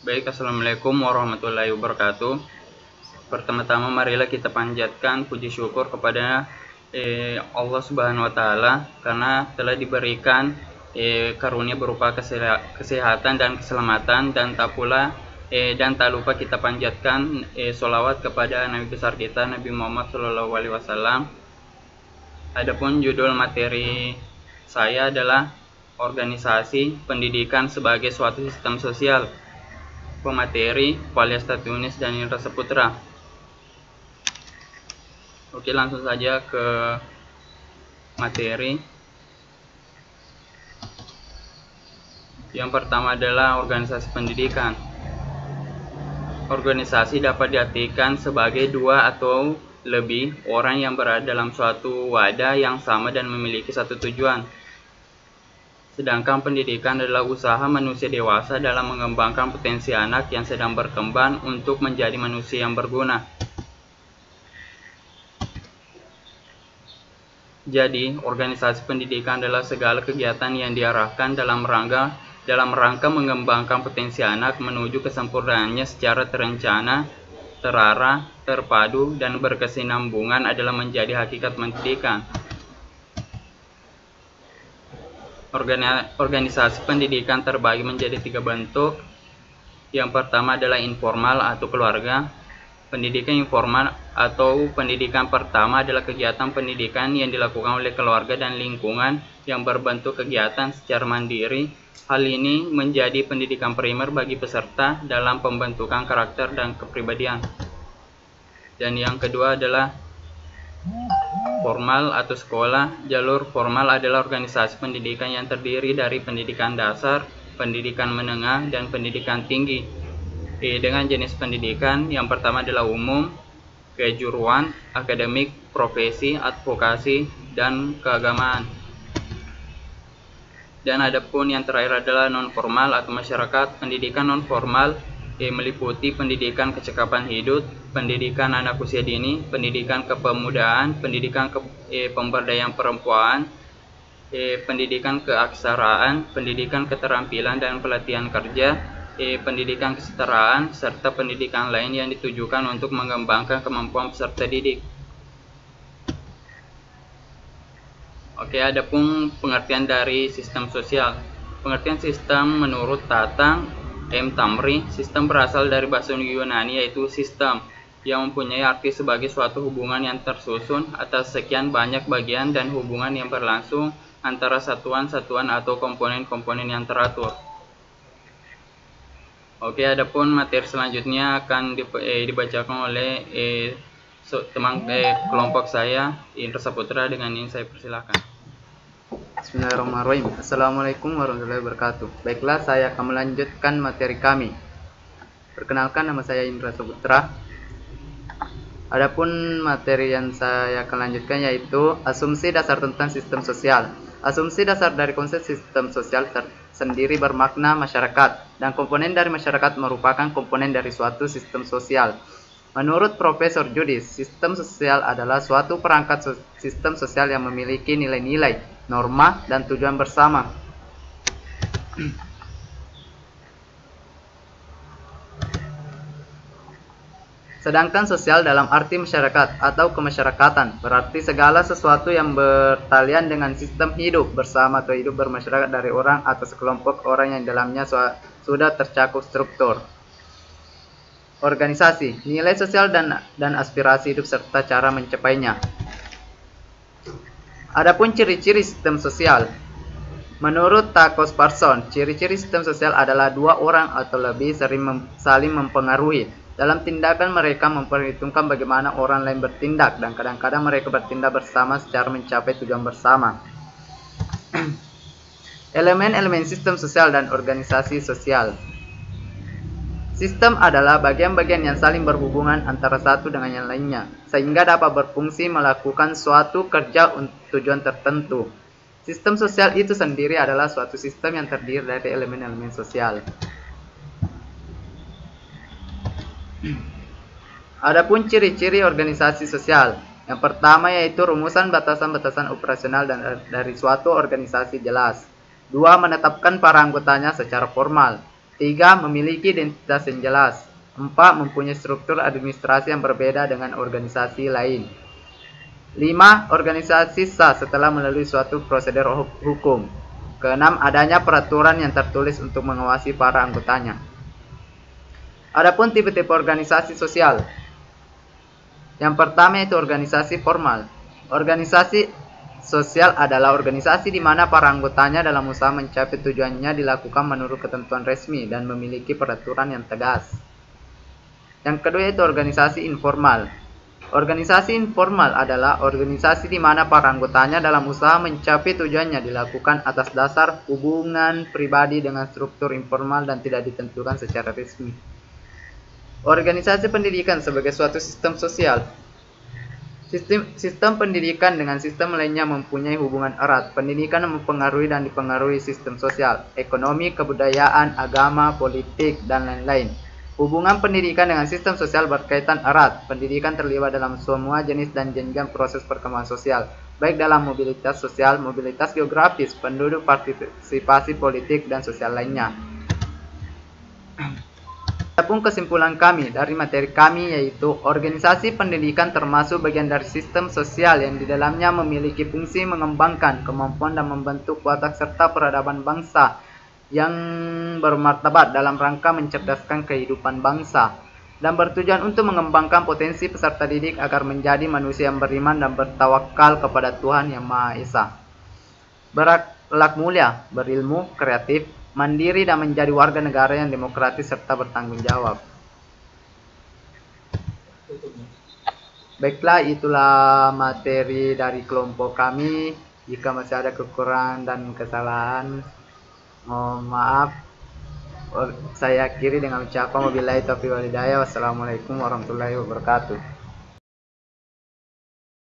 Baik, assalamualaikum warahmatullahi wabarakatuh. Pertama-tama marilah kita panjatkan puji syukur kepada Allah Subhanahu wa Ta'ala karena telah diberikan karunia berupa kesehatan dan keselamatan, dan tak lupa kita panjatkan sholawat kepada Nabi besar kita Nabi Muhammad SAW. Adapun judul materi saya adalah organisasi pendidikan sebagai suatu sistem sosial. Pemateri Valiasta Tunis dan Indra Saputra. Oke, langsung saja ke materi. Yang pertama adalah organisasi pendidikan. Organisasi dapat diartikan sebagai dua atau lebih orang yang berada dalam suatu wadah yang sama dan memiliki satu tujuan. Sedangkan pendidikan adalah usaha manusia dewasa dalam mengembangkan potensi anak yang sedang berkembang untuk menjadi manusia yang berguna. Jadi, organisasi pendidikan adalah segala kegiatan yang diarahkan dalam rangka mengembangkan potensi anak menuju kesempurnaannya secara terencana, terarah, terpadu, dan berkesinambungan adalah menjadi hakikat pendidikan. Organisasi pendidikan terbagi menjadi 3 bentuk. Yang pertama adalah informal atau keluarga. Pendidikan informal atau pendidikan pertama adalah kegiatan pendidikan yang dilakukan oleh keluarga dan lingkungan yang berbentuk kegiatan secara mandiri. Hal ini menjadi pendidikan primer bagi peserta dalam pembentukan karakter dan kepribadian. Dan yang kedua adalah formal atau sekolah. Jalur formal adalah organisasi pendidikan yang terdiri dari pendidikan dasar, pendidikan menengah, dan pendidikan tinggi. Dengan jenis pendidikan, yang pertama adalah umum, kejuruan, akademik, profesi, advokasi, dan keagamaan. Dan adapun yang terakhir adalah non formal atau masyarakat. Pendidikan non formal meliputi pendidikan kecakapan hidup, pendidikan anak usia dini, pendidikan kepemudaan, pendidikan pemberdayaan perempuan, pendidikan keaksaraan, pendidikan keterampilan dan pelatihan kerja, pendidikan kesetaraan, serta pendidikan lain yang ditujukan untuk mengembangkan kemampuan peserta didik. Oke, adapun pengertian dari sistem sosial. Pengertian sistem menurut Tatang M. Tamri, sistem berasal dari bahasa Yunani yaitu sistem, yang mempunyai arti sebagai suatu hubungan yang tersusun atas sekian banyak bagian dan hubungan yang berlangsung antara satuan-satuan atau komponen-komponen yang teratur. Oke, adapun materi selanjutnya akan dibacakan oleh kelompok saya, Indra Saputra. Dengan ini saya persilakan. Bismillahirrahmanirrahim. Assalamualaikum warahmatullahi wabarakatuh. Baiklah, saya akan melanjutkan materi kami. Perkenalkan, nama saya Indra Saputra. Adapun materi yang saya akan lanjutkan yaitu asumsi dasar tentang sistem sosial. Asumsi dasar dari konsep sistem sosial sendiri bermakna masyarakat, dan komponen dari masyarakat merupakan komponen dari suatu sistem sosial. Menurut Profesor Judis, sistem sosial adalah suatu perangkat sistem sosial yang memiliki nilai-nilai, norma, dan tujuan bersama. Sedangkan sosial dalam arti masyarakat atau kemasyarakatan berarti segala sesuatu yang bertalian dengan sistem hidup bersama atau hidup bermasyarakat dari orang atau sekelompok orang yang dalamnya sudah tercakup struktur. Organisasi, nilai sosial dan aspirasi hidup serta cara mencapainya. Adapun ciri-ciri sistem sosial. Menurut Takos Parson, ciri-ciri sistem sosial adalah dua orang atau lebih saling mempengaruhi. Dalam tindakan mereka memperhitungkan bagaimana orang lain bertindak, dan kadang-kadang mereka bertindak bersama secara mencapai tujuan bersama. Elemen-elemen sistem sosial dan organisasi sosial. Sistem adalah bagian-bagian yang saling berhubungan antara satu dengan yang lainnya, sehingga dapat berfungsi melakukan suatu kerja untuk tujuan tertentu. Sistem sosial itu sendiri adalah suatu sistem yang terdiri dari elemen-elemen sosial. Adapun ciri-ciri organisasi sosial. Yang pertama yaitu rumusan batasan-batasan operasional dari suatu organisasi jelas. 2. Menetapkan para anggotanya secara formal. 3. Memiliki identitas yang jelas. 4. Mempunyai struktur administrasi yang berbeda dengan organisasi lain. 5. Organisasi sah setelah melalui suatu prosedur hukum. Keenam, adanya peraturan yang tertulis untuk mengawasi para anggotanya. Adapun tipe-tipe organisasi sosial. Yang pertama itu organisasi formal. Organisasi sosial adalah organisasi di mana para anggotanya dalam usaha mencapai tujuannya dilakukan menurut ketentuan resmi dan memiliki peraturan yang tegas. Yang kedua itu organisasi informal. Organisasi informal adalah organisasi di mana para anggotanya dalam usaha mencapai tujuannya dilakukan atas dasar hubungan pribadi dengan struktur informal dan tidak ditentukan secara resmi. Organisasi pendidikan sebagai suatu sistem sosial. Sistem pendidikan dengan sistem lainnya mempunyai hubungan erat. Pendidikan mempengaruhi dan dipengaruhi sistem sosial, ekonomi, kebudayaan, agama, politik, dan lain-lain. Hubungan pendidikan dengan sistem sosial berkaitan erat. Pendidikan terlibat dalam semua jenis dan jenjang proses perkembangan sosial, baik dalam mobilitas sosial, mobilitas geografis, penduduk, partisipasi politik, dan sosial lainnya. Adapun kesimpulan kami dari materi kami yaitu organisasi pendidikan termasuk bagian dari sistem sosial yang di dalamnya memiliki fungsi mengembangkan kemampuan dan membentuk watak serta peradaban bangsa yang bermartabat dalam rangka mencerdaskan kehidupan bangsa dan bertujuan untuk mengembangkan potensi peserta didik agar menjadi manusia yang beriman dan bertawakal kepada Tuhan Yang Maha Esa. Berakhlak mulia, berilmu, kreatif, mandiri dan menjadi warga negara yang demokratis serta bertanggung jawab. Baiklah, itulah materi dari kelompok kami. Jika masih ada kekurangan dan kesalahan, mohon maaf. Saya akhiri dengan ucapan wabillahi taufiq wal hidayah. Wassalamualaikum warahmatullahi wabarakatuh.